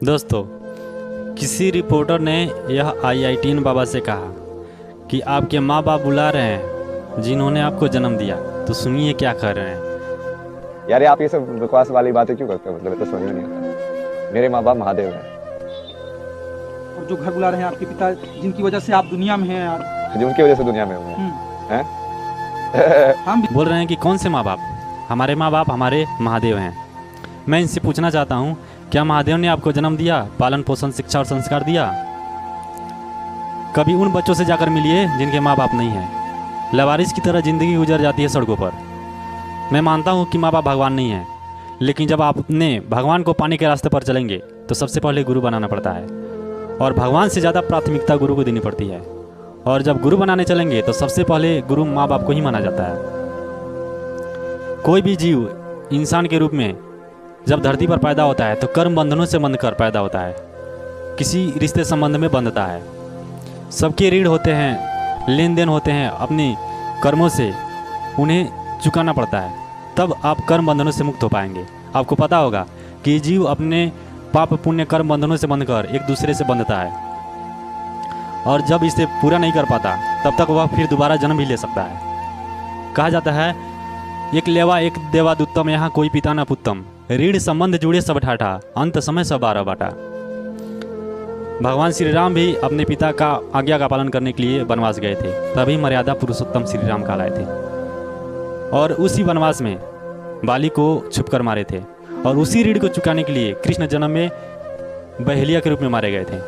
दोस्तों, किसी रिपोर्टर ने यह आईआईटीएन बाबा से कहा कि आपके माँ बाप बुला रहे हैं जिन्होंने आपको जन्म दिया। तो सुनिए क्या कर रहे हैं। यार आप ये सब बकवास वाली बातें क्यों करते हो? मतलब तो समझ में नहीं आता। मेरे माँ बाप महादेव हैं। और जो घर बुला रहे हैं आपके पिता, जिनकी वजह से आप दुनिया में हैं यार, जो उनकी वजह से दुनिया में हूँ हैं। हम भी बोल रहे हैं कि कौन से माँ बाप? हमारे माँ बाप हमारे महादेव हैं। मैं इनसे पूछना चाहता हूँ, क्या महादेव ने आपको जन्म दिया, पालन पोषण, शिक्षा और संस्कार दिया? कभी उन बच्चों से जाकर मिलिए जिनके माँ बाप नहीं हैं। लवारिस की तरह ज़िंदगी गुजर जाती है सड़कों पर। मैं मानता हूँ कि माँ बाप भगवान नहीं हैं, लेकिन जब आप अपने भगवान को पाने के रास्ते पर चलेंगे तो सबसे पहले गुरु बनाना पड़ता है, और भगवान से ज़्यादा प्राथमिकता गुरु को देनी पड़ती है। और जब गुरु बनाने चलेंगे तो सबसे पहले गुरु माँ बाप को ही माना जाता है। कोई भी जीव इंसान के रूप में जब धरती पर पैदा होता है तो कर्म बंधनों से बंधकर पैदा होता है, किसी रिश्ते संबंध में बंधता है। सबके ऋण होते हैं, लेन देन होते हैं, अपनी कर्मों से उन्हें चुकाना पड़ता है, तब आप कर्म बंधनों से मुक्त हो पाएंगे। आपको पता होगा कि जीव अपने पाप पुण्य कर्म बंधनों से बंधकर एक दूसरे से बंधता है, और जब इसे पूरा नहीं कर पाता तब तक वह फिर दोबारा जन्म भी ले सकता है। कहा जाता है, एक लेवा एक देवादुत्तम, यहाँ कोई पिता न पुत्तम, ऋण संबंध जुड़े सब ठाठा, अंत समय सब बारह बाटा। भगवान श्री राम भी अपने पिता का आज्ञा का पालन करने के लिए वनवास गए थे, तभी मर्यादा पुरुषोत्तम श्री राम कहलाए थे। और उसी वनवास में बाली को छुपकर मारे थे, और उसी ऋण को चुकाने के लिए कृष्ण जन्म में बहेलिया के रूप में मारे गए थे।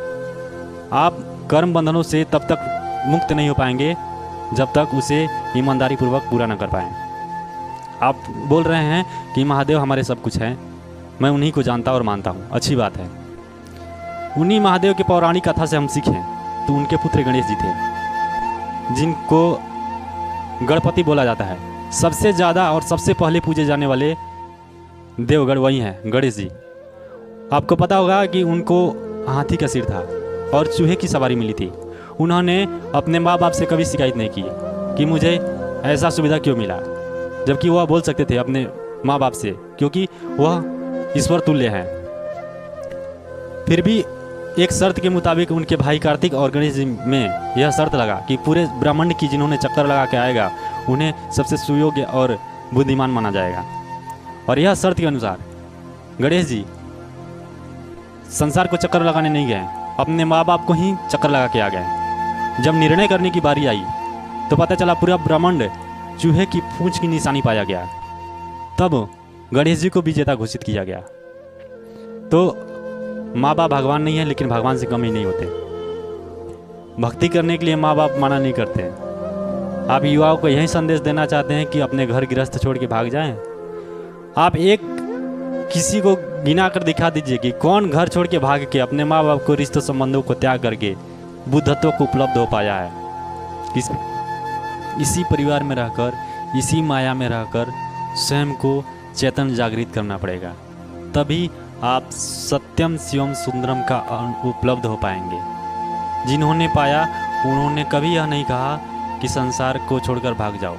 आप कर्म बंधनों से तब तक मुक्त नहीं हो पाएंगे जब तक उसे ईमानदारी पूर्वक पूरा न कर पाएं। आप बोल रहे हैं कि महादेव हमारे सब कुछ हैं। मैं उन्हीं को जानता और मानता हूँ, अच्छी बात है। उन्हीं महादेव के पौराणिक कथा से हम सीखें तो उनके पुत्र गणेश जी थे, जिनको गणपति बोला जाता है। सबसे ज़्यादा और सबसे पहले पूजे जाने वाले देवगण वही हैं, गणेश जी। आपको पता होगा कि उनको हाथी का सिर था और चूहे की सवारी मिली थी। उन्होंने अपने माँ बाप से कभी शिकायत नहीं की कि मुझे ऐसा सुविधा क्यों मिला, जबकि वह बोल सकते थे अपने माँ बाप से, क्योंकि वह ईश्वर तुल्य हैं। फिर भी एक शर्त के मुताबिक उनके भाई कार्तिक और गणेश जी में यह शर्त लगा कि पूरे ब्रह्मांड की जिन्होंने चक्कर लगा के आएगा उन्हें सबसे सुयोग्य और बुद्धिमान माना जाएगा। और यह शर्त के अनुसार गणेश जी संसार को चक्कर लगाने नहीं गए, अपने माँ बाप को ही चक्कर लगा के आ गए। जब निर्णय करने की बारी आई तो पता चला पूरा ब्रह्मांड चूहे की पूंछ की निशानी पाया गया। तब गणेश जी को विजेता घोषित किया गया। तो माँ बाप भगवान नहीं है, लेकिन भगवान से कम ही नहीं होते। भक्ति करने के लिए माँ बाप मना नहीं करते। आप युवाओं को यही संदेश देना चाहते हैं कि अपने घर गृहस्थ छोड़ के भाग जाएं? आप एक किसी को गिना कर दिखा दीजिए कि कौन घर छोड़ के भाग के अपने माँ बाप को, रिश्तों संबंधों को त्याग करके बुद्धत्व को उपलब्ध हो पाया है। इसी परिवार में रहकर, इसी माया में रहकर स्वयं को चेतन जागृत करना पड़ेगा, तभी आप सत्यम शिवम सुंदरम का उपलब्ध हो पाएंगे। जिन्होंने पाया उन्होंने कभी यह नहीं कहा कि संसार को छोड़कर भाग जाओ,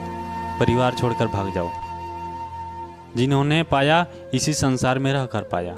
परिवार छोड़कर भाग जाओ। जिन्होंने पाया इसी संसार में रहकर पाया।